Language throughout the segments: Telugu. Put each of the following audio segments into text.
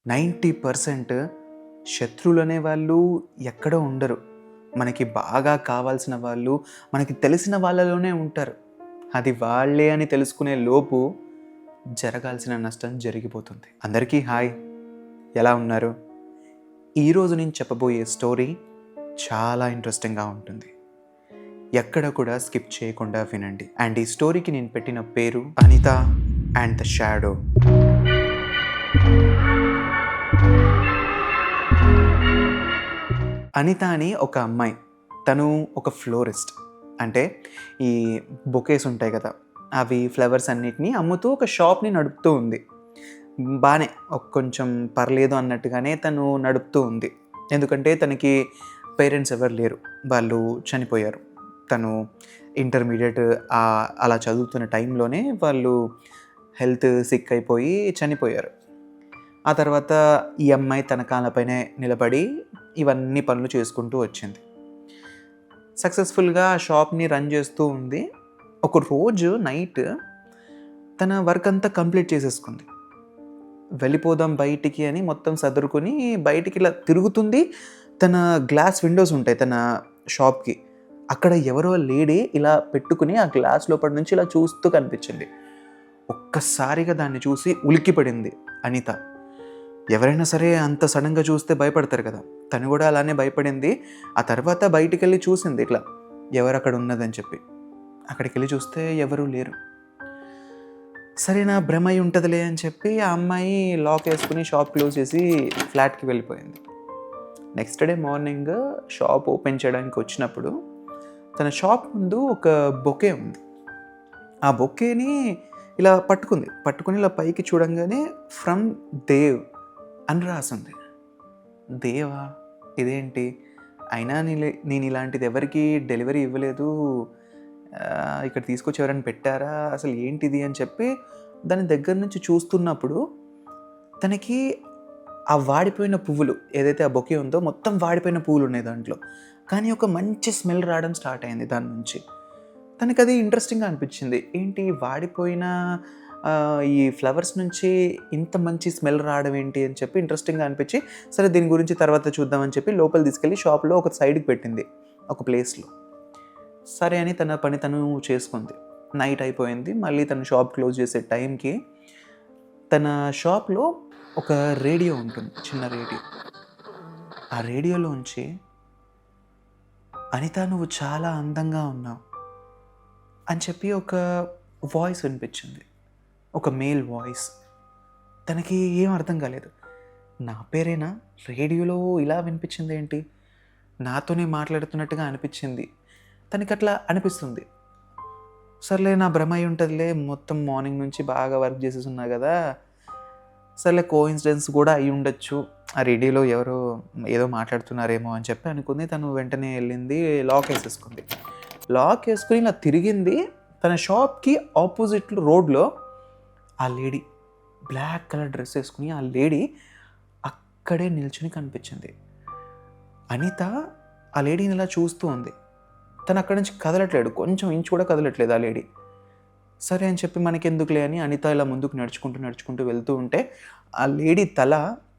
90% శత్రువులనే వాళ్ళు ఎక్కడో ఉండరు. మనకి బాగా కావాల్సిన వాళ్ళు, మనకి తెలిసిన వాళ్ళలోనే ఉంటారు. అది వాళ్ళే అని తెలుసుకునే లోపు జరగాల్సిన నష్టం జరిగిపోతుంది. అందరికీ హాయ్! ఎలా ఉన్నారు? ఈరోజు నేను చెప్పబోయే స్టోరీ చాలా ఇంట్రెస్టింగ్‌గా ఉంటుంది. ఎక్కడ కూడా స్కిప్ చేయకుండా వినండి. అండ్ ఈ స్టోరీకి నేను పెట్టిన పేరు 'Anitha and the shadow'. Anitha అని ఒక అమ్మాయి. తను ఒక ఫ్లోరిస్ట్. అంటే ఈ బొకేస్ ఉంటాయి కదా! అవి ఫ్లవర్స్ అన్నిటిని అమ్ముతూ ఒక షాప్‌ని నడుపుతూ ఉంది. బానే కొంచెం పర్లేదు అన్నట్టుగానే తను నడుపుతూ ఉంది. ఎందుకంటే తనకి పేరెంట్స్ ఎవరు లేరు. వాళ్ళు చనిపోయారు. తను ఇంటర్మీడియేట్ అలా చదువుతున్న టైంలోనే వాళ్ళు హెల్త్ సిక్ అయిపోయి చనిపోయారు. ఆ తర్వాత ఈ అమ్మాయి తన కాళ్ళపైనే నిలబడి ఇవన్నీ పనులు చేసుకుంటూ వచ్చింది. సక్సెస్ఫుల్గా ఆ షాప్‌ని రన్ చేస్తూ ఉంది. ఒక రోజు నైట్ తన వర్క్ అంతా కంప్లీట్ చేసేసుకుంది. వెళ్ళిపోదాం బయటికి అని మొత్తం సదురుకొని బయటికి ఇలా తిరుగుతుంది. తన గ్లాస్ విండోస్ ఉంటాయి తన షాప్‌కి. అక్కడ ఎవరో లేడీ ఇలా పెట్టుకుని ఆ గ్లాస్ లోపల నుంచి ఇలా చూస్తూ కనిపించింది. ఒక్కసారిగా దాన్ని చూసి ఉలిక్కిపడింది అనిత. ఎవరైనా సరే అంత సడన్గా చూస్తే భయపడతారు కదా! తను కూడా అలానే భయపడింది. ఆ తర్వాత బయటికెళ్ళి చూసింది ఇట్లా ఎవరు అక్కడ ఉన్నదని చెప్పి. అక్కడికెళ్ళి చూస్తే ఎవరూ లేరు. సరే నా భ్రమ అయి ఉంటుందిలే అని చెప్పి ఆ అమ్మాయి లాక్ వేసుకుని షాప్ క్లోజ్ చేసి ఫ్లాట్‌కి వెళ్ళిపోయింది. Next day morning shop open చేయడానికి వచ్చినప్పుడు తన షాప్ ముందు ఒక బొకే ఉంది. ఆ బొకేని ఇలా పట్టుకుని ఇలా పైకి చూడంగానే ఫ్రమ్ దేవ్ అని రాసుంది. దేవా, ఇదేంటి? అయినా నేను ఇలాంటిది ఎవరికి డెలివరీ ఇవ్వలేదు. ఇక్కడ తీసుకొచ్చి ఎవరైనా పెట్టారా? అసలు ఏంటిది అని చెప్పి దాని దగ్గర నుంచి చూస్తున్నప్పుడు తనకి ఆ వాడిపోయిన పువ్వులు ఏదైతే ఆ బొకే ఉందో మొత్తం వాడిపోయిన పువ్వులు ఉన్నాయి దాంట్లో. కానీ ఒక మంచి స్మెల్ రావడం స్టార్ట్ అయింది దాని నుంచి. తనకి అది ఇంట్రెస్టింగ్గా అనిపించింది. ఏంటి వాడిపోయిన ఈ ఫ్లవర్స్ నుంచి ఇంత మంచి స్మెల్ రావడం ఏంటి అని చెప్పి ఇంట్రెస్టింగ్గా అనిపించి, సరే దీని గురించి తర్వాత చూద్దామని చెప్పి లోపల తీసుకెళ్ళి షాప్లో ఒక సైడ్కి పెట్టింది ఒక ప్లేస్లో. సరే అని తన పని తను చేసుకుంది. నైట్ అయిపోయింది. మళ్ళీ తన షాప్ క్లోజ్ చేసే టైంకి తన షాప్లో ఒక రేడియో ఉంటుంది, చిన్న రేడియో. ఆ రేడియోలోంచి అనిత నువ్వు చాలా అందంగా ఉన్నావు అని చెప్పి ఒక వాయిస్ వినిపించింది. ఒక మేల్ వాయిస్. తనకి ఏం అర్థం కాలేదు. నా పేరేనా రేడియోలో ఇలా వినిపించింది ఏంటి? నాతోనే మాట్లాడుతున్నట్టుగా అనిపించింది. తనకి అట్లా అనిపిస్తుంది. సర్లే నా భ్రమ అయి ఉంటుందిలే, మొత్తం మార్నింగ్ నుంచి బాగా వర్క్ చేసేసి ఉన్నా కదా, సర్లే కోఇన్సిడెన్స్ కూడా అయి ఉండొచ్చు, ఆ రేడియోలో ఎవరో ఏదో మాట్లాడుతున్నారేమో అని చెప్పి అనుకుంది. తను వెంటనే వెళ్ళింది, లాక్ వేసేసుకుంది. లాక్ వేసుకుని ఇలా తిరిగింది. తన షాప్కి ఆపోజిట్ రోడ్లో ఆ లేడీ బ్లాక్ కలర్ డ్రెస్ వేసుకుని ఆ లేడీ అక్కడే నిల్చుని కనిపించింది. అనిత ఆ లేడీని ఇలా చూస్తూ ఉంది. తను అక్కడి నుంచి కదలట్లేదు, కొంచెం ఇంచు కూడా కదలట్లేదు ఆ లేడీ. సరే అని చెప్పి మనకెందుకులే అని అనిత ఇలా ముందుకు నడుచుకుంటూ వెళ్తూ ఉంటే ఆ లేడీ తల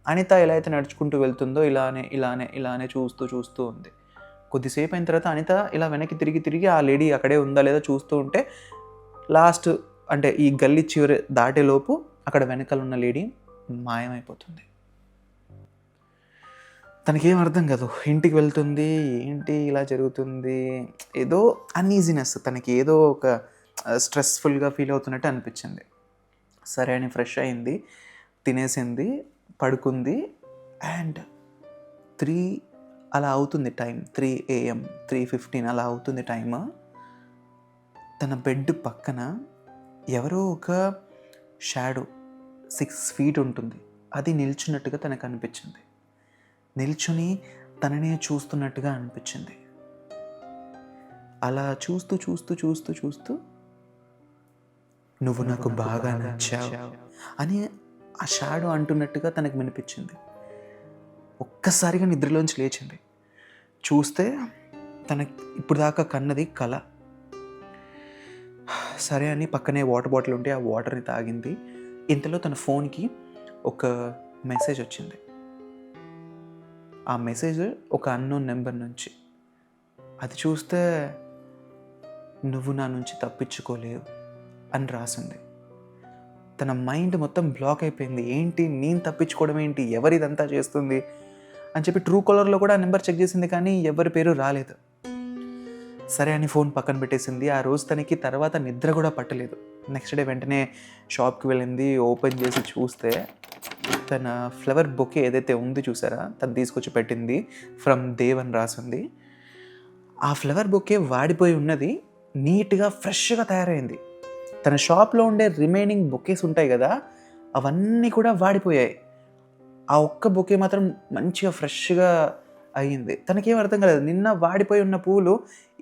అనిత ఎలా అయితే నడుచుకుంటూ వెళ్తుందో ఇలానే చూస్తూ ఉంది. కొద్దిసేపు అయిన తర్వాత అనిత ఇలా వెనక్కి తిరిగి ఆ లేడీ అక్కడే ఉందా లేదా చూస్తూ ఉంటే లాస్ట్ అంటే ఈ గల్లీ చివరి దాటేలోపు అక్కడ వెనకాల ఉన్న లేడీ మాయమైపోతుంది. తనకేం అర్థం కాదు. ఇంటికి వెళ్తుంది, ఏంటి ఇలా జరుగుతుంది, ఏదో అన్ఈజీనెస్, తనకి ఏదో ఒక స్ట్రెస్ఫుల్గా ఫీల్ అవుతున్నట్టు అనిపించింది. సరే అని ఫ్రెష్ అయింది, తినేసింది, పడుకుంది. అండ్ 3 అలా అవుతుంది టైం. 3 AM 3:15 అలా అవుతుంది టైమ్. తన బెడ్ పక్కన ఎవరో ఒక షాడో 6 feet ఉంటుంది, అది నిల్చున్నట్టుగా తనకు అనిపించింది. నిల్చుని తననే చూస్తున్నట్టుగా అనిపించింది. అలా చూస్తూ నువ్వు నాకు బాగా నచ్చావు అని ఆ షాడో అంటున్నట్టుగా తనకు వినిపించింది. ఒక్కసారిగా నిద్రలోంచి లేచింది. చూస్తే తనకి ఇప్పుడు దాకా కన్నది కల. సరే అని పక్కనే వాటర్ బాటిల్ ఉంటే ఆ వాటర్ని తాగింది. ఇంతలో తన ఫోన్కి ఒక మెసేజ్ వచ్చింది. ఆ మెసేజ్ ఒక అన్నోన్ నెంబర్ నుంచి. అది చూస్తే నువ్వు నా నుంచి తప్పించుకోలేవు అని రాసింది. తన మైండ్ మొత్తం బ్లాక్ అయిపోయింది. ఏంటి నేను తప్పించుకోవడం ఏంటి, ఎవరిదంతా చేస్తుంది అని చెప్పి ట్రూ కాలర్లో కూడా ఆ నెంబర్ చెక్ చేసింది, కానీ ఎవరి పేరు రాలేదు. సరే అని ఫోన్ పక్కన పెట్టేసింది. ఆ రోజు తనకి తర్వాత నిద్ర కూడా పట్టలేదు. నెక్స్ట్ డే వెంటనే షాప్కి వెళ్ళింది. ఓపెన్ చేసి చూస్తే తన ఫ్లవర్ బొకే ఏదైతే ఉంది చూసారా, తను తీసుకొచ్చి పెట్టింది. ఫ్రమ్ దేవ్ అని రాసింది. ఆ ఫ్లవర్ బొకే వాడిపోయి ఉన్నది, నీట్గా ఫ్రెష్గా తయారైంది. తన షాప్లో ఉండే రిమైనింగ్ బొకేస్ ఉంటాయి కదా, అవన్నీ కూడా వాడిపోయాయి. ఆ ఒక్క బొకే మాత్రం మంచిగా ఫ్రెష్గా అయ్యింది. తనకేం అర్థం కాలేదు, నిన్న వాడిపోయి ఉన్న పూలు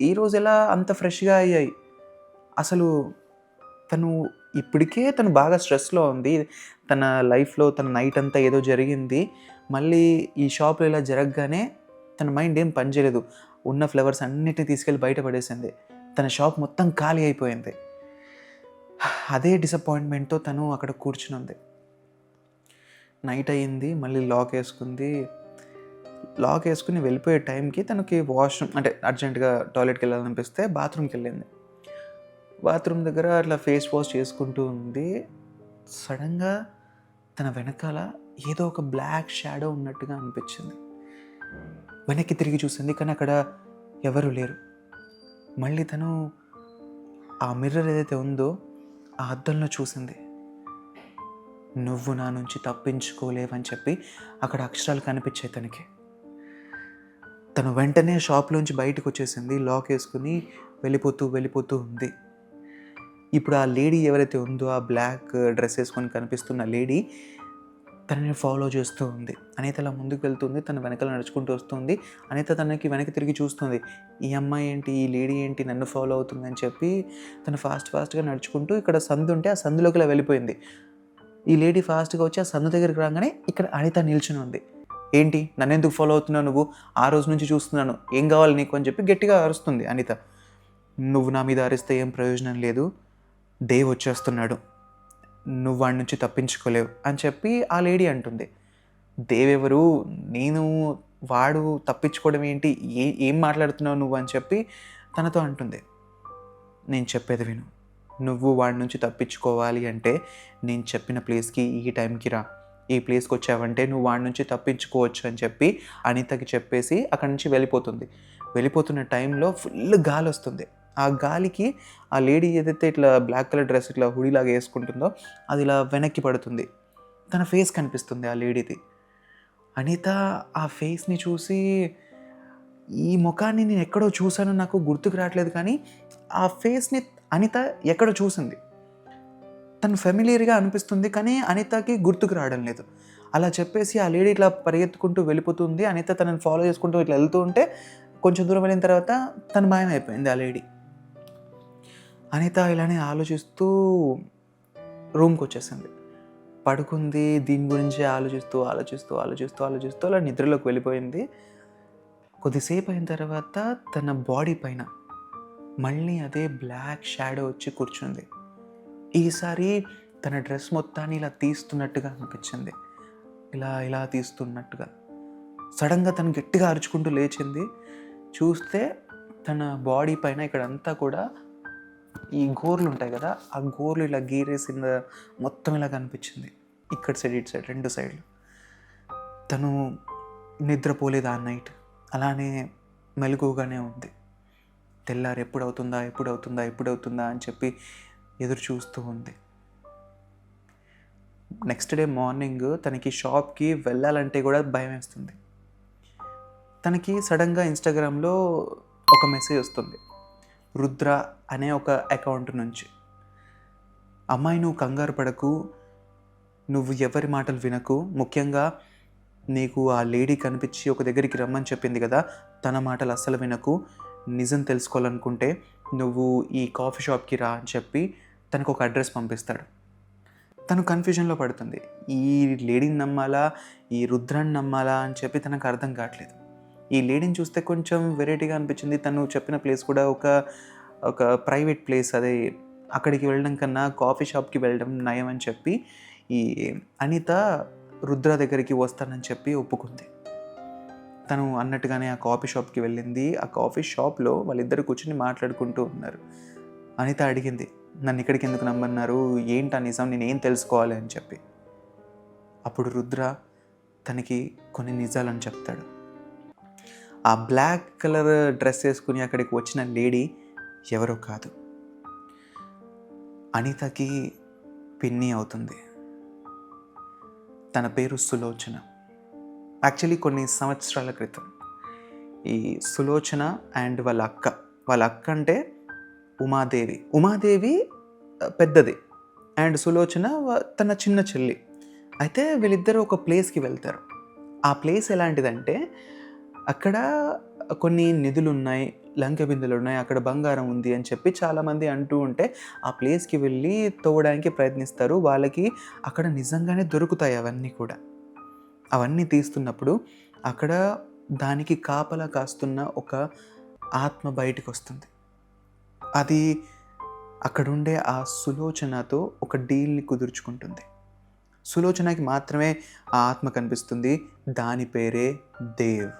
ఈరోజు ఎలా అంత ఫ్రెష్గా అయ్యాయి. అసలు తను ఇప్పటికే తను బాగా స్ట్రెస్లో ఉంది. తన లైఫ్లో తన నైట్ అంతా ఏదో జరిగింది. మళ్ళీ ఈ షాప్లో ఇలా జరగగానే తన మైండ్ ఏం పనిచేయలేదు. ఉన్న ఫ్లవర్స్ అన్నిటిని తీసుకెళ్ళి బయట పడేసింది. తన షాప్ మొత్తం ఖాళీ అయిపోయింది. అదే డిసప్పాయింట్మెంట్తో తను అక్కడ కూర్చుని ఉంది. నైట్ అయ్యింది. మళ్ళీ లాక్ వేసుకుని వెళ్ళిపోయే టైంకి తనకి వాష్రూమ్ అంటే అర్జెంటుగా టాయిలెట్కి వెళ్ళాలనిపిస్తే బాత్రూమ్కి వెళ్ళింది. బాత్రూమ్ దగ్గర అట్లా ఫేస్ వాష్ చేసుకుంటూ ఉంది. సడన్గా తన వెనకాల ఏదో ఒక బ్లాక్ షాడో ఉన్నట్టుగా అనిపించింది. వెనక్కి తిరిగి చూసింది, కానీ అక్కడ ఎవరు లేరు. మళ్ళీ తను ఆ మిర్రర్ ఏదైతే ఉందో ఆ అద్దంలో చూసింది. నువ్వు నా నుంచి తప్పించుకోలేవని చెప్పి అక్కడ అక్షరాలు కనిపించాయి తనకి. తను వెంటనే షాప్లోంచి బయటకు వచ్చేసింది. లాక్ వేసుకుని వెళ్ళిపోతూ ఉంది. ఇప్పుడు ఆ లేడీ ఎవరైతే ఉందో, ఆ బ్లాక్ డ్రెస్ వేసుకొని కనిపిస్తున్న లేడీ తనని ఫాలో చేస్తూ ఉంది. అనిత అలా ముందుకు వెళ్తుంది, తన వెనకాల నడుచుకుంటూ వస్తుంది. అనిత తనకి వెనక్కి తిరిగి చూస్తుంది. ఈ అమ్మాయి ఏంటి, ఈ లేడీ ఏంటి నన్ను ఫాలో అవుతుంది అని చెప్పి తను ఫాస్ట్గా నడుచుకుంటూ ఇక్కడ సందు ఉంటే ఆ సందులోకి ఇలా వెళ్ళిపోయింది. ఈ లేడీ ఫాస్ట్గా వచ్చి ఆ సందు దగ్గరికి రాగానే ఇక్కడ అనిత నిల్చుని ఉంది. ఏంటి నన్ను ఎందుకు ఫాలో అవుతున్నావు నువ్వు, ఆ రోజు నుంచి చూస్తున్నాను, ఏం కావాలి నీకు అని చెప్పి గట్టిగా అరుస్తుంది అనిత. నువ్వు నా మీద అరిస్తే ఏం ప్రయోజనం లేదు, దేవ్ వచ్చేస్తున్నాడు, నువ్వు వాడి నుంచి తప్పించుకోలేవు అని చెప్పి ఆ లేడీ అంటుంది. దేవ్ ఎవరు, నేను వాడు తప్పించుకోవడం ఏంటి, ఏం మాట్లాడుతున్నావు నువ్వు అని చెప్పి తనతో అంటుంది. నేను చెప్పేది విను, నువ్వు వాడి నుంచి తప్పించుకోవాలి అంటే నేను చెప్పిన ప్లేస్కి ఈ టైంకి రా, ఈ ప్లేస్కి వచ్చావంటే నువ్వు వాడి నుంచి తప్పించుకోవచ్చు అని చెప్పి అనితకి చెప్పేసి అక్కడి నుంచి వెళ్ళిపోతున్న టైంలో ఫుల్ గాలి వస్తుంది. ఆ గాలికి ఆ లేడీ ఏదైతే ఇట్లా బ్లాక్ కలర్ డ్రెస్ ఇట్లా హుడీలాగా వేసుకుంటుందో అది ఇలా వెనక్కి పడుతుంది. తన ఫేస్ కనిపిస్తుంది ఆ లేడీది. అనిత ఆ ఫేస్ని చూసి, ఈ ముఖాన్ని నేను ఎక్కడో చూసానో నాకు గుర్తుకు రావట్లేదు, కానీ ఆ ఫేస్ని అనిత ఎక్కడో చూసింది. తను ఫెమిలియర్గా అనిపిస్తుంది, కానీ అనితకి గుర్తుకు రావడం లేదు. అలా చెప్పేసి ఆ లేడీ ఇట్లా పరిగెత్తుకుంటూ వెళ్ళిపోతుంది. అనిత తనని ఫాలో చేసుకుంటూ ఇట్లా వెళ్తూ ఉంటే కొంచెం దూరం వెళ్ళిన తర్వాత తను మాయమైపోయింది ఆ లేడీ. అనిత ఇలానే ఆలోచిస్తూ రూమ్కి వచ్చేసింది, పడుకుంది. దీని గురించి ఆలోచిస్తూ అలా నిద్రలోకి వెళ్ళిపోయింది. కొద్దిసేపు అయిన తర్వాత తన బాడీ పైన మళ్ళీ అదే బ్లాక్ షాడో వచ్చి కూర్చుంది. ఈసారి తన డ్రెస్ మొత్తాన్ని ఇలా తీస్తున్నట్టుగా అనిపించింది, ఇలా తీస్తున్నట్టుగా. సడన్గా తను గట్టిగా అరుచుకుంటూ లేచింది. చూస్తే తన బాడీ పైన ఇక్కడంతా కూడా ఈ గోర్లు ఉంటాయి కదా, ఆ గోర్లు ఇలా గీరేసిన మొత్తం ఇలా కనిపించింది. ఇక్కడ సైడ్ ఇటు సైడ్ 2 సైడ్లు. తను నిద్రపోలేదు ఆ నైట్, అలానే మెలకుగానే ఉంది. తెల్లారు ఎప్పుడవుతుందా అని చెప్పి ఎదురు చూస్తూ ఉంది. నెక్స్ట్ డే మార్నింగ్ తనకి షాప్కి వెళ్ళాలంటే కూడా భయం వేస్తుంది. తనకి సడన్గా ఇన్స్టాగ్రామ్లో ఒక మెసేజ్ వస్తుంది, రుద్ర అనే ఒక అకౌంట్ నుంచి. అమ్మాయి నువ్వు కంగారు పడకు, నువ్వు ఎవరి మాటలు వినకు, ముఖ్యంగా నీకు ఆ లేడీ కనిపించి ఒక దగ్గరికి రమ్మని చెప్పింది కదా, తన మాటలు అస్సలు వినకు. నిజం తెలుసుకోవాలనుకుంటే నువ్వు ఈ కాఫీ షాప్కి రా అని చెప్పి తనకు ఒక అడ్రస్ పంపిస్తాడు. తను కన్ఫ్యూజన్లో పడుతుంది, ఈ లేడీని నమ్మాలా, ఈ రుద్రాన్ని నమ్మాలా అని చెప్పి తనకు అర్థం కావట్లేదు. ఈ లేడీని చూస్తే కొంచెం వెరైటీగా అనిపించింది. తను చెప్పిన ప్లేస్ కూడా ఒక ప్రైవేట్ ప్లేస్, అదే అక్కడికి వెళ్ళడం కన్నా కాఫీ షాప్కి వెళ్ళడం నయం అని చెప్పి ఈ అనిత రుద్ర దగ్గరికి వస్తానని చెప్పి ఒప్పుకుంది. తను అన్నట్టుగానే ఆ కాఫీ షాప్‌కి వెళ్ళింది. ఆ కాఫీ షాప్‌లో వాళ్ళిద్దరు కూర్చొని మాట్లాడుకుంటూ ఉన్నారు. అనిత అడిగింది, "నన్ను ఇక్కడికి ఎందుకు నమ్మన్నారు? ఏంటా నిజం? నేనేం తెలుసుకోవాలి?" అని చెప్పి. అప్పుడు రుద్ర తనకి కొన్ని నిజాలని చెప్తాడు. ఆ బ్లాక్ కలర్ డ్రెస్ వేసుకుని అక్కడికి వచ్చిన లేడీ ఎవరో కాదు, అనితకి పిన్ని అవుతుంది. తన పేరు సులోచన. యాక్చువల్లీ కొన్ని సంవత్సరాల క్రితం ఈ సులోచన అండ్ వాళ్ళ అక్క అంటే ఉమాదేవి. ఉమాదేవి పెద్దది అండ్ సులోచన తన చిన్న చెల్లి. అయితే వీళ్ళిద్దరూ ఒక ప్లేస్‌కి వెళ్తారు. ఆ ప్లేస్ ఎలాంటిదంటే అక్కడ కొన్ని నిధులున్నాయి, లంకె బిందెలున్నాయి, అక్కడ బంగారం ఉంది అని చెప్పి చాలామంది అంటూ ఉంటే ఆ ప్లేస్‌కి వెళ్ళి తవ్వడానికి ప్రయత్నిస్తారు. వాళ్ళకి అక్కడ నిజంగానే దొరుకుతాయి అవన్నీ కూడా. అవన్నీ తీస్తున్నప్పుడు అక్కడ దానికి కాపలా కాస్తున్న ఒక ఆత్మ బయటికొస్తుంది. అది అక్కడుండే ఆ సులోచనతో ఒక డీల్‌ని కుదుర్చుకుంటుంది. సులోచనకి మాత్రమే ఆ ఆత్మ కనిపిస్తుంది. దాని పేరే దేవ్.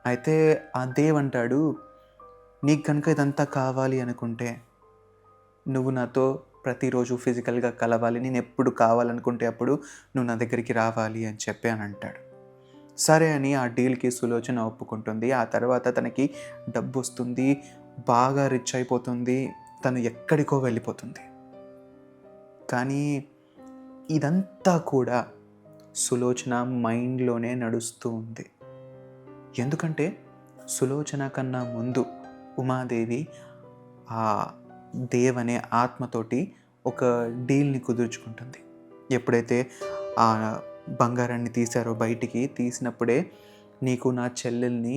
అయితే ఆ దేవ్ అంటాడు, "నీకు గనుక ఇదంతా కావాలి అనుకుంటే నువ్వు నాతో ప్రతిరోజు ఫిజికల్‌గా కలవాలి. నేనెప్పుడు కావాలనుకుంటే అప్పుడు నువ్వు నా దగ్గరికి రావాలి" అని చెప్పి అంటాడు. సరే అని ఆ డీల్‌కి సులోచన ఒప్పుకుంటుంది. ఆ తర్వాత తనకి డబ్బొస్తుంది, బాగా రిచ్ అయిపోతుంది, తను ఎక్కడికో వెళ్ళిపోతుంది. కానీ ఇదంతా కూడా సులోచన మైండ్‌లోనే నడుస్తూ ఉంది. ఎందుకంటే సులోచన కన్నా ముందు ఉమాదేవి ఆ దేవ్ అనే ఆత్మతోటి ఒక డీల్‌ని కుదుర్చుకుంటుంది. ఎప్పుడైతే ఆ బంగారాన్ని తీశారో బయటికి, తీసినప్పుడే నీకు నా చెల్లెల్ని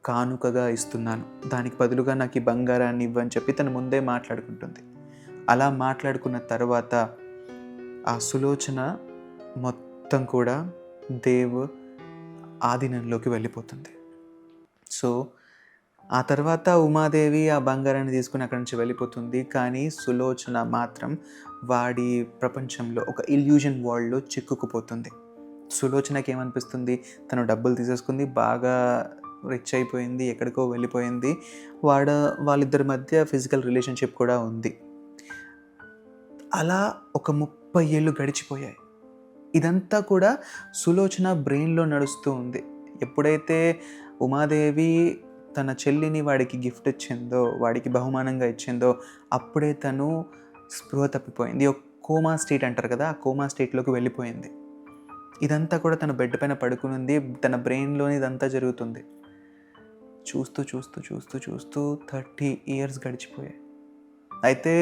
కానుకగా ఇస్తున్నాను, దానికి బదులుగా నాకు ఈ బంగారాన్ని ఇవ్వని చెప్పి తను ముందే మాట్లాడుకుంటుంది. అలా మాట్లాడుకున్న తర్వాత ఆ సులోచన మొత్తం కూడా దేవ్ ఆధీనంలోకి వెళ్ళిపోతుంది. సో ఆ తర్వాత ఉమాదేవి ఆ బంగారాన్ని తీసుకుని అక్కడి నుంచి వెళ్ళిపోతుంది. కానీ సులోచన మాత్రం వాడి ప్రపంచంలో ఒక ఇల్యూజన్ వరల్డ్‌లో చిక్కుకుపోతుంది. సులోచనకి ఏమనిపిస్తుంది, తను డబ్బులు తీసేసుకుంది, బాగా రిచ్ అయిపోయింది, ఎక్కడికో వెళ్ళిపోయింది. వాళ్ళిద్దరి మధ్య ఫిజికల్ రిలేషన్‌షిప్ కూడా ఉంది. అలా ఒక 30 ఏళ్ళు గడిచిపోయాయి. ఇదంతా కూడా సులోచన బ్రెయిన్‌లో నడుస్తూ ఉంది. ఎప్పుడైతే ఉమాదేవి తన చెల్లిని వాడికి గిఫ్ట్ ఇచ్చిందో, వాడికి బహుమానంగా ఇచ్చిందో, అప్పుడే తను స్పృహ తప్పిపోయింది. ఒక కోమా స్టేట్ అంటారు కదా! ఆ కోమా స్టేట్‌లోకి వెళ్ళిపోయింది. ఇదంతా కూడా తన బెడ్ పైన పడుకునుంది. తన బ్రెయిన్‌లోనే ఇదంతా జరుగుతుంది. చూస్తూ, చూస్తూ, చూస్తూ, చూస్తూ 30 ఇయర్స్ గడిచిపోయాయి. అయితే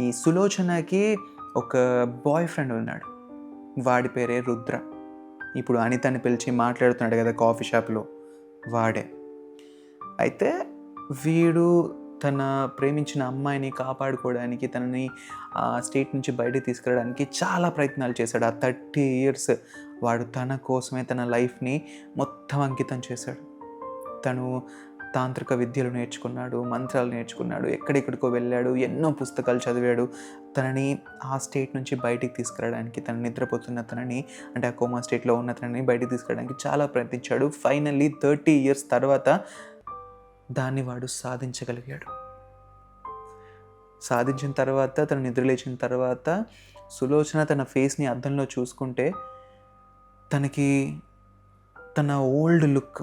ఈ సులోచనకి ఒక బాయ్ ఫ్రెండ్ ఉన్నాడు. వాడి పేరే రుద్ర. ఇప్పుడు అనితని పిలిచి మాట్లాడుతున్నాడు కదా కాఫీ షాప్‌లో, వాడే. అయితే వీడు తన ప్రేమించిన అమ్మాయిని కాపాడుకోవడానికి, తనని ఆ స్టేట్ నుంచి బయటికి తీసుకురావడానికి చాలా ప్రయత్నాలు చేశాడు. ఆ 30 ఇయర్స్ వాడు తన కోసమే తన లైఫ్‌ని మొత్తం అంకితం చేశాడు. తను తాంత్రిక విద్యలు నేర్చుకున్నాడు, మంత్రాలు నేర్చుకున్నాడు, ఎక్కడెక్కడికో వెళ్ళాడు, ఎన్నో పుస్తకాలు చదివాడు. తనని ఆ స్టేట్ నుంచి బయటికి తీసుకురావడానికి, తను నిద్రపోతున్న తనని, అంటే ఆ కోమా స్టేట్‌లో ఉన్న తనని బయటికి తీసుకురావడానికి చాలా ప్రయత్నించాడు. ఫైనల్లీ 30 ఇయర్స్ తర్వాత దాన్ని వాడు సాధించగలిగాడు. సాధించిన తర్వాత తను నిద్రలేచిన తర్వాత సులోచన తన ఫేస్‌ని అద్దంలో చూసుకుంటే తనకి తన ఓల్డ్ లుక్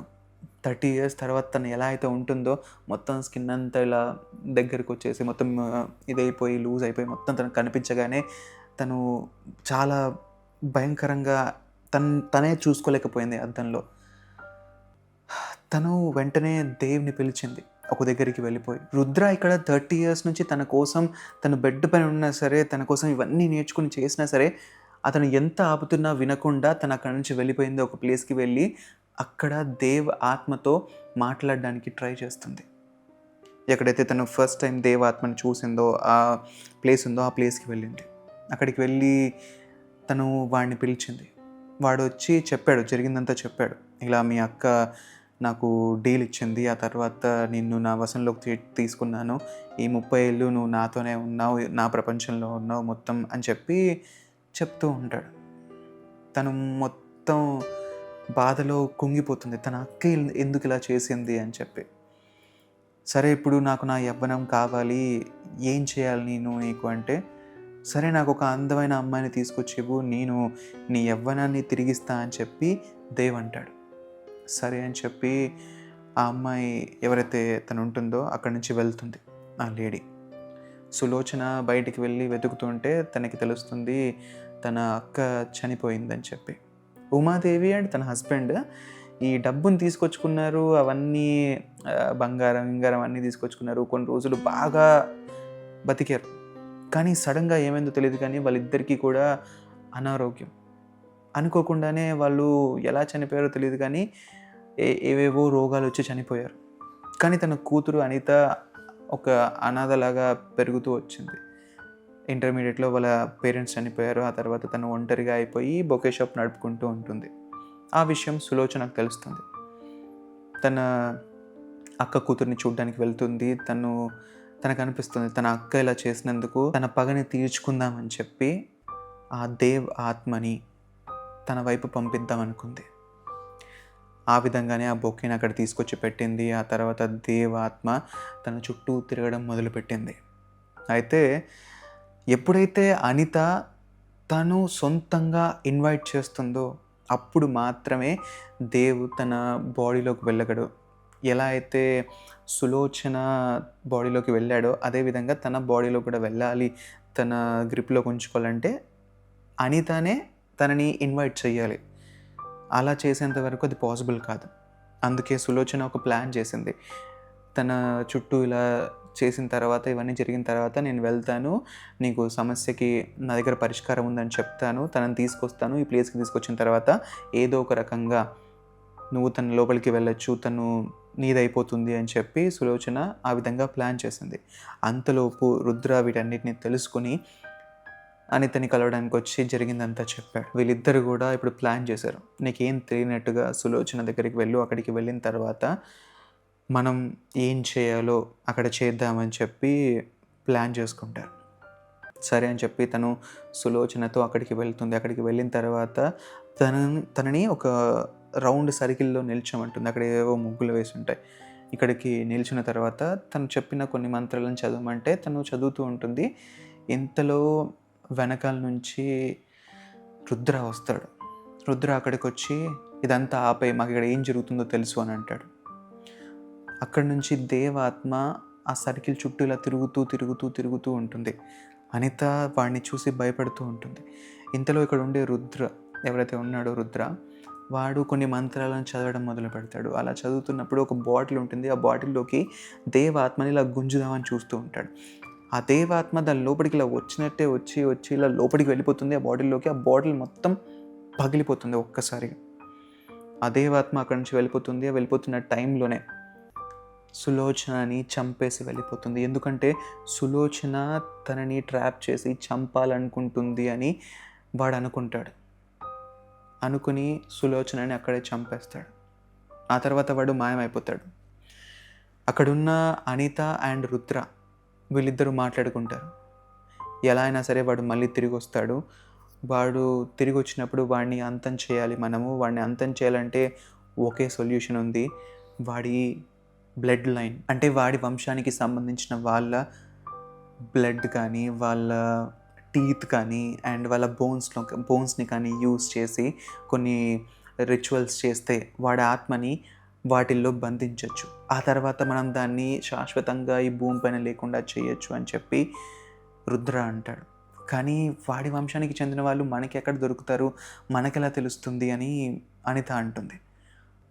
30 ఇయర్స్ తర్వాత తను ఎలా అయితే ఉంటుందో మొత్తం స్కిన్ అంతా ఇలా దగ్గరకొచ్చేసి మొత్తం ఇదైపోయి లూజ్ అయిపోయి మొత్తం తనకు కనిపించగానే తను చాలా భయంకరంగా తనే చూసుకోలేకపోయింది అద్దంలో. తను వెంటనే దేవుని పిలిచింది ఒక దగ్గరికి వెళ్ళిపోయి. రుద్ర ఇక్కడ 30 ఇయర్స్ నుంచి తన కోసం తను బెడ్ పైన ఉన్నా సరే, తన కోసం ఇవన్నీ నేర్చుకుని చేసినా సరే, అతను ఎంత ఆపుతున్నా వినకుండా తను అక్కడి నుంచి వెళ్ళిపోయింది. ఒక ప్లేస్‌కి వెళ్ళి అక్కడ దేవ్ ఆత్మతో మాట్లాడడానికి ట్రై చేస్తుంది. ఎక్కడైతే తను ఫస్ట్ టైం దేవ్ ఆత్మని చూసిందో, ఆ ప్లేస్ ఉందో ఆ ప్లేస్‌కి వెళ్ళింది. అక్కడికి వెళ్ళి తను వాడిని పిలిచింది. వాడొచ్చి చెప్పాడు, జరిగిందంతా చెప్పాడు. ఇలా మీ అక్క నాకు డీల్ ఇచ్చింది. ఆ తర్వాత నిన్ను నా వశంలోకి తీసుకున్నాను. ఈ 30 ఏళ్ళు నువ్వు నాతోనే ఉన్నావు, నా ప్రపంచంలో ఉన్నావు మొత్తం అని చెప్పి చెప్తూ ఉంటాడు. తను మొత్తం బాధలో కుంగిపోతుంది. తన అక్క ఎందుకు ఇలా చేసింది అని చెప్పి. సరే ఇప్పుడు నాకు నా యవ్వనం కావాలి, ఏం చేయాలి నేను నీకు అంటే, సరే నాకు ఒక అందమైన అమ్మాయిని తీసుకొచ్చివ్వు, నేను నీ యవ్వనాన్ని తిరిగిస్తా అని చెప్పి దేవ్ అంటాడు. సరే అని చెప్పి ఆ అమ్మాయి ఎవరైతే తను ఉంటుందో అక్కడి నుంచి వెళ్తుంది ఆ లేడీ. సులోచన బయటికి వెళ్ళి వెతుకుతుంటే తనకి తెలుస్తుంది తన అక్క చనిపోయిందని చెప్పి. ఉమాదేవి అండ్ తన హస్బెండ్ ఈ డబ్బుని తీసుకొచ్చుకున్నారు, అవన్నీ బంగారం గింగారం అన్నీ తీసుకొచ్చుకున్నారు, కొన్ని రోజులు బాగా బతికారు. కానీ సడన్గా ఏమైందో తెలియదు, కానీ వాళ్ళిద్దరికీ కూడా అనారోగ్యం. అనుకోకుండానే వాళ్ళు ఎలా చనిపోయారో తెలియదు, కానీ ఏవేవో రోగాలు వచ్చి చనిపోయారు. కానీ తన కూతురు అనిత ఒక అనాథలాగా పెరుగుతూ వచ్చింది. ఇంటర్మీడియట్లో వాళ్ళ పేరెంట్స్ చనిపోయారు. ఆ తర్వాత తను ఒంటరిగా అయిపోయి బొకే షాప్ నడుపుకుంటూ ఉంటుంది. ఆ విషయం సులోచనకు తెలుస్తుంది. తన అక్క కూతుర్ని చూడడానికి వెళ్తుంది. తనకు అనిపిస్తుంది తన అక్క ఇలా చేసినందుకు తన పగని తీర్చుకుందామని చెప్పి ఆ దేవ్ ఆత్మని తన వైపు పంపిద్దాం అనుకుంది. ఆ విధంగానే ఆ బొకేని అక్కడ తీసుకొచ్చి పెట్టింది. ఆ తర్వాత దేవ్ ఆత్మ తన చుట్టూ తిరగడం మొదలుపెట్టింది. అయితే ఎప్పుడైతే అనిత తను సొంతంగా ఇన్వైట్ చేస్తుందో అప్పుడు మాత్రమే దేవ్ తన బాడీలోకి వెళ్ళగడు. ఎలా అయితే సులోచన బాడీలోకి వెళ్ళాడో అదేవిధంగా తన బాడీలో కూడా వెళ్ళాలి, తన గ్రిప్లోకి ఉంచుకోవాలంటే అనితనే తనని ఇన్వైట్ చేయాలి. అలా చేసేంత వరకు అది పాసిబుల్ కాదు. అందుకే సులోచన ఒక ప్లాన్ చేసింది. తన చుట్టూ ఇలా చేసిన తర్వాత, ఇవన్నీ జరిగిన తర్వాత నేను వెళ్తాను, నీకు సమస్యకి నా దగ్గర పరిష్కారం ఉందని చెప్తాను, తనని తీసుకొస్తాను, ఈ ప్లేస్కి తీసుకొచ్చిన తర్వాత ఏదో ఒక రకంగా నువ్వు తన లోపలికి వెళ్ళొచ్చు, తను నీదైపోతుంది అని చెప్పి సులోచన ఆ విధంగా ప్లాన్ చేసింది. అంతలోపు రుద్ర వీటన్నిటిని తెలుసుకుని అనితని కలవడానికి వచ్చి జరిగిందంతా చెప్పాడు. వీళ్ళిద్దరు కూడా ఇప్పుడు ప్లాన్ చేశారు. నీకేం తెలియనట్టుగా సులోచన దగ్గరికి వెళ్ళు, అక్కడికి వెళ్ళిన తర్వాత మనం ఏం చేయాలో అక్కడ చేద్దామని చెప్పి ప్లాన్ చేసుకుంటారు. సరే అని చెప్పి తను సులోచనతో అక్కడికి వెళ్తుంది. అక్కడికి వెళ్ళిన తర్వాత తనని ఒక రౌండ్ సర్కిల్లో నిల్చోమంటుంది. అక్కడ ఏవో ముగ్గులు వేసి ఉంటాయి. ఇక్కడికి నిల్చున్న తర్వాత తను చెప్పిన కొన్ని మంత్రాలను చదవమంటే తను చదువుతూ ఉంటుంది. ఇంతలో వెనకాల నుంచి రుద్ర వస్తాడు. రుద్ర అక్కడికి వచ్చి ఇదంతా ఆపే, మాకు ఇక్కడ ఏం జరుగుతుందో తెలుసు అని అంటాడు. అక్కడి నుంచి దేవాత్మ ఆ సర్కిల్ చుట్టూ ఇలా తిరుగుతూ ఉంటుంది. అనిత వాడిని చూసి భయపడుతూ ఉంటుంది. ఇంతలో ఇక్కడ ఉండే రుద్ర ఎవరైతే ఉన్నాడో రుద్ర, వాడు కొన్ని మంత్రాలను చదవడం మొదలు పెడతాడు. అలా చదువుతున్నప్పుడు ఒక బాటిల్ ఉంటుంది. ఆ బాటిల్లోకి దేవాత్మని ఇలా గుంజుదామని చూస్తూ ఉంటాడు. ఆ దేవాత్మ దాని లోపలికి ఇలా వచ్చినట్టే వచ్చి ఇలా లోపలికి వెళ్ళిపోతుంది ఆ బాటిల్లోకి. ఆ బాటిల్ మొత్తం పగిలిపోతుంది ఒక్కసారిగా. ఆ దేవాత్మ అక్కడి నుంచి వెళ్ళిపోతుంది. వెళ్ళిపోతున్న టైంలోనే సులోచనని చంపేసి వెళ్ళిపోతుంది. ఎందుకంటే సులోచన తనని ట్రాప్ చేసి చంపాలనుకుంటుంది అని వాడు అనుకుంటాడు. అనుకుని సులోచనని అక్కడే చంపేస్తాడు. ఆ తర్వాత వాడు మాయమైపోతాడు. అక్కడున్న అనిత అండ్ రుద్ర వీళ్ళిద్దరూ మాట్లాడుకుంటారు. ఎలా అయినా సరే వాడు మళ్ళీ తిరిగి వస్తాడు. వాడు తిరిగి వచ్చినప్పుడు వాడిని అంతం చేయాలి మనము. వాడిని అంతం చేయాలంటే ఒకే సొల్యూషన్ ఉంది. వాడి బ్లడ్ లైన్, అంటే వాడి వంశానికి సంబంధించిన బ్లడ్ కానీ, వాళ్ళ టీత్ కానీ అండ్ వాళ్ళ బోన్స్ని కానీ యూజ్ చేసి కొన్ని రిచువల్స్ చేస్తే వాడి ఆత్మని వాటిల్లో బంధించవచ్చు. ఆ తర్వాత మనం దాన్ని శాశ్వతంగా ఈ భూమి పైన లేకుండా చేయొచ్చు అని చెప్పి రుద్ర అంటాడు. కానీ వాడి వంశానికి చెందిన వాళ్ళు మనకి ఎక్కడ దొరుకుతారు, మనకెలా తెలుస్తుంది అని అనిత అంటుంది.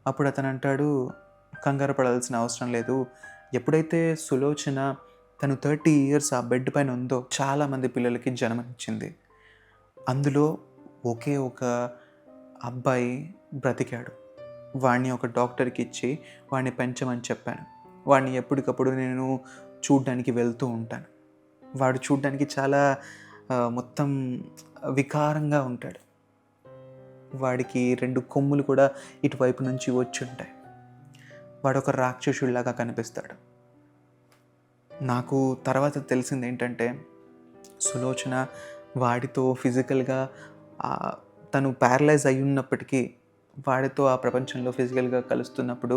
అప్పుడు అతను అంటాడు, కంగారు పడాల్సిన అవసరం లేదు. ఎప్పుడైతే సులోచన తను 30 years ఆ బెడ్ పైన ఉందో చాలామంది పిల్లలకి జన్మనిచ్చింది. అందులో ఒకే ఒక అబ్బాయి బ్రతికాడు. వాడిని ఒక డాక్టర్కి ఇచ్చి వాడిని పెంచమని చెప్పాను. వాడిని ఎప్పటికప్పుడు నేను చూడ్డానికి వెళ్తూ ఉంటాను. వాడు చూడ్డానికి చాలా మొత్తం వికారంగా ఉంటాడు. వాడికి 2 కొమ్ములు కూడా ఇటువైపు నుంచి వచ్చి ఉంటాయి. వాడు ఒక రాక్షసుడిలాగా కనిపిస్తాడు. నాకు తర్వాత తెలిసింది ఏంటంటే సులోచన వాడితో ఫిజికల్గా తను ప్యారలైజ్ అయి ఉన్నప్పటికీ వాడితో ఆ ప్రపంచంలో ఫిజికల్గా కలుస్తున్నప్పుడు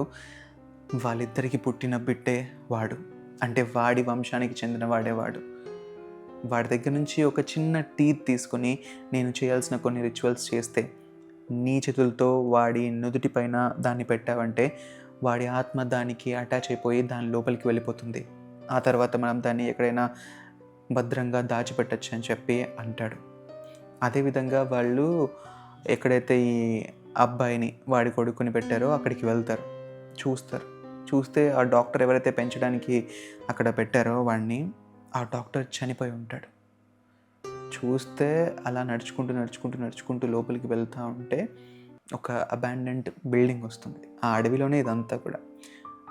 వాళ్ళిద్దరికి పుట్టిన బిడ్డే వాడు. అంటే వాడి వంశానికి చెందిన వాడేవాడు. వాడి దగ్గర నుంచి ఒక చిన్న టీత్ తీసుకొని నేను చేయాల్సిన కొన్ని రిచువల్స్ చేస్తే నీ చేతులతో వాడి నుదుటి పైన దాన్ని పెట్టావంటే వాడి ఆత్మ దానికి అటాచ్ అయిపోయి దాని లోపలికి వెళ్ళిపోతుంది. ఆ తర్వాత మనం దాన్ని ఎక్కడైనా భద్రంగా దాచిపెట్టచ్చు అని చెప్పి అంటాడు. అదేవిధంగా వాళ్ళు ఎక్కడైతే ఈ అబ్బాయిని వాడి కొడుకుని పెట్టారో అక్కడికి వెళ్తారు, చూస్తారు. చూస్తే ఆ డాక్టర్ ఎవరైతే పెంచడానికి అక్కడ పెట్టారో వాడిని, ఆ డాక్టర్ చనిపోయి ఉంటాడు. చూస్తే అలా నడుచుకుంటూ లోపలికి వెళ్తూ ఉంటే ఒక అబాండెంట్ బిల్డింగ్ వస్తుంది. ఆ అడవిలోనే ఇదంతా కూడా.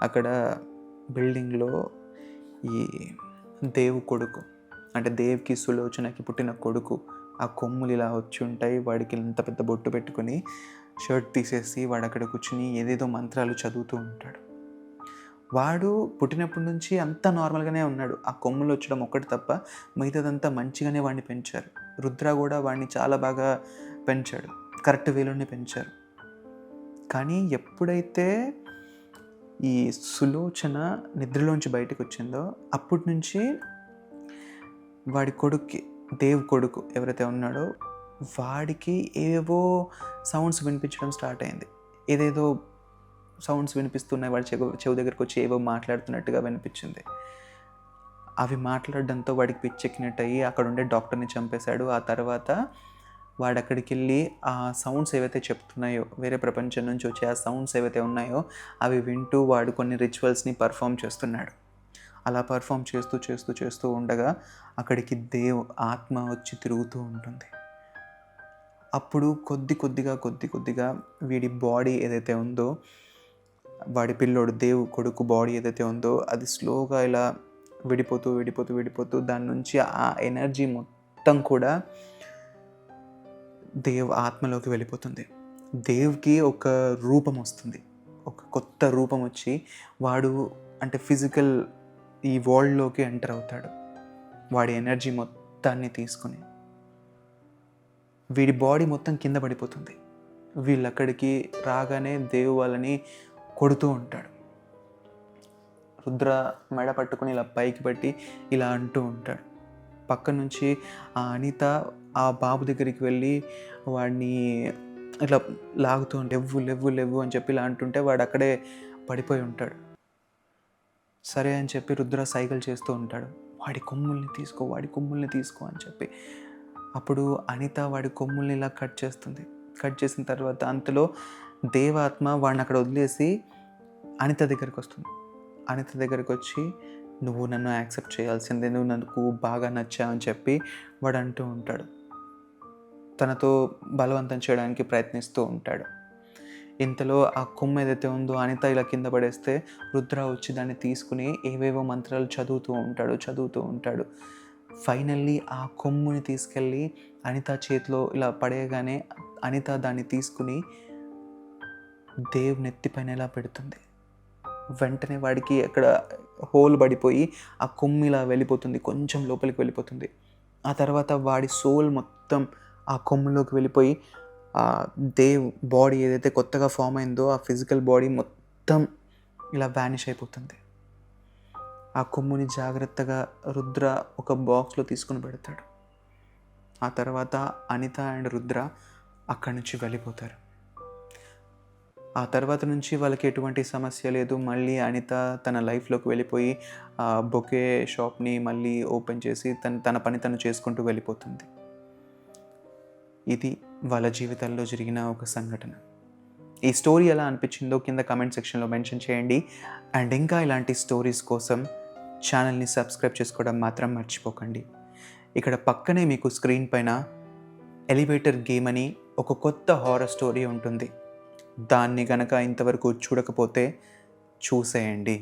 అక్కడ బిల్డింగ్లో ఈ దేవు కొడుకు, అంటే దేవ్కి సులోచనకి పుట్టిన కొడుకు, ఆ కొమ్ములు ఇలా వచ్చి ఉంటాయి. వాడికి ఇంత పెద్ద బొట్టు పెట్టుకొని షర్ట్ తీసేసి వాడు అక్కడ కూర్చుని ఏదేదో మంత్రాలు చదువుతూ ఉంటాడు. వాడు పుట్టినప్పటి నుంచి అంతా నార్మల్గానే ఉన్నాడు. ఆ కొమ్ములు వచ్చడం ఒక్కటి తప్ప మిగతాదంతా మంచిగానే వాడిని పెంచారు. రుద్ర కూడా వాడిని చాలా బాగా పెంచాడు, కరెక్ట్ వేలోనే పెంచారు. కానీ ఎప్పుడైతే ఈ సులోచన నిద్రలోంచి బయటకు వచ్చిందో అప్పటి నుంచి వాడి కొడుక్కి, దేవ్ కొడుకు ఎవరైతే ఉన్నాడో వాడికి ఏవో సౌండ్స్ వినిపించడం స్టార్ట్ అయింది. ఏదేదో సౌండ్స్ వినిపిస్తున్నాయి. వాడి చెవి దగ్గరకు వచ్చి ఏవో మాట్లాడుతున్నట్టుగా వినిపించింది. అవి మాట్లాడడంతో వాడికి పిచ్చెక్కినట్టు అయ్యి అక్కడ ఉండే డాక్టర్ని చంపేశాడు. ఆ తర్వాత వాడు అక్కడికి వెళ్ళి ఆ సౌండ్స్ ఏవైతే చెప్తున్నాయో, వేరే ప్రపంచం నుంచి వచ్చే ఆ సౌండ్స్ ఏవైతే ఉన్నాయో అవి వింటూ వాడు కొన్ని రిచువల్స్ని పర్ఫామ్ చేస్తున్నాడు. అలా పర్ఫామ్ చేస్తూ ఉండగా అక్కడికి దేవ్ ఆత్మ వచ్చి తిరుగుతూ ఉంటుంది. అప్పుడు కొద్ది కొద్దిగా వీడి బాడీ ఏదైతే ఉందో, వాడి పిల్లోడు దేవ్ కొడుకు బాడీ ఏదైతే ఉందో అది స్లోగా ఇలా విడిపోతూ దాని నుంచి ఆ ఎనర్జీ మొత్తం కూడా దేవ్ ఆత్మలోకి వెళ్ళిపోతుంది. దేవ్కి ఒక రూపం వస్తుంది, ఒక కొత్త రూపం వచ్చి వాడు అంటే ఫిజికల్ ఈ వరల్డ్లోకి ఎంటర్ అవుతాడు. వాడి ఎనర్జీ మొత్తాన్ని తీసుకుని వీడి బాడీ మొత్తం కింద పడిపోతుంది. వీళ్ళు అక్కడికి రాగానే దేవు వాళ్ళని కొడుతూ ఉంటాడు. రుద్ర మెడ పట్టుకుని ఇలా పైకి పట్టి ఇలా అంటూ ఉంటాడు. పక్క నుంచి ఆ అనిత ఆ బాబు దగ్గరికి వెళ్ళి వాడిని ఇట్లా లాగుతూ ఉంటే లెవ్వు అని చెప్పి ఇలా అంటుంటే వాడు అక్కడే పడిపోయి ఉంటాడు. సరే అని చెప్పి రుద్ర సైకిల్ చేస్తూ ఉంటాడు, వాడి కొమ్ముల్ని తీసుకో అని చెప్పి. అప్పుడు అనిత వాడి కొమ్ముల్ని ఇలా కట్ చేసిన తర్వాత అంతలో దేవాత్మ వాడిని అక్కడ వదిలేసి అనిత దగ్గరికి వస్తుంది. అనిత దగ్గరికి వచ్చి నువ్వు నన్ను యాక్సెప్ట్ చేయాల్సిందే, నువ్వు నాకు బాగా నచ్చావని చెప్పి వాడు అంటూ ఉంటాడు. తనతో బలవంతం చేయడానికి ప్రయత్నిస్తూ ఉంటాడు. ఇంతలో ఆ కొమ్ము ఏదైతే ఉందో అనిత ఇలా కింద పడేస్తే రుద్ర వచ్చి దాన్ని తీసుకుని ఏవేవో మంత్రాలు చదువుతూ ఉంటాడు. ఫైనల్లీ ఆ కొమ్ముని తీసుకెళ్ళి అనిత చేతిలో ఇలా పడేయగానే అనిత దాన్ని తీసుకుని దేవ్ నెత్తిపైన ఇలా పెడుతుంది. వెంటనే వాడికి అక్కడ హోల్ పడిపోయి ఆ కొమ్ము ఇలా వెళ్ళిపోతుంది, కొంచెం లోపలికి వెళ్ళిపోతుంది. ఆ తర్వాత వాడి సోల్ మొత్తం ఆ కొమ్ములోకి వెళ్ళిపోయి ఆ దేవ్ బాడీ ఏదైతే కొత్తగా ఫామ్ అయిందో ఆ ఫిజికల్ బాడీ మొత్తం ఇలా వ్యానిష్ అయిపోతుంది. ఆ కొమ్ముని జాగ్రత్తగా రుద్ర ఒక బాక్స్లో తీసుకుని పెడతాడు. ఆ తర్వాత అనిత అండ్ రుద్ర అక్కడి నుంచి వెళ్ళిపోతారు. ఆ తర్వాత నుంచి వాళ్ళకి ఎటువంటి సమస్య లేదు. మళ్ళీ అనిత తన లైఫ్లోకి వెళ్ళిపోయి ఆ బొకే షాప్ని మళ్ళీ ఓపెన్ చేసి తన పని తను చేసుకుంటూ వెళ్ళిపోతుంది. ఇది వాళ్ళ జీవితాల్లో జరిగిన ఒక సంఘటన. ఈ స్టోరీ ఎలా అనిపించిందో కింద కామెంట్ సెక్షన్లో మెన్షన్ చేయండి. అండ్ ఇంకా ఇలాంటి స్టోరీస్ కోసం ఛానల్ని సబ్స్క్రైబ్ చేసుకోవడం మాత్రం మర్చిపోకండి. ఇక్కడ పక్కనే మీకు స్క్రీన్ పైన ఎలివేటర్ గేమ్ అని ఒక కొత్త హారర్ స్టోరీ ఉంటుంది. దాన్ని గనక ఇంతవరకు చూడకపోతే చూసేయండి.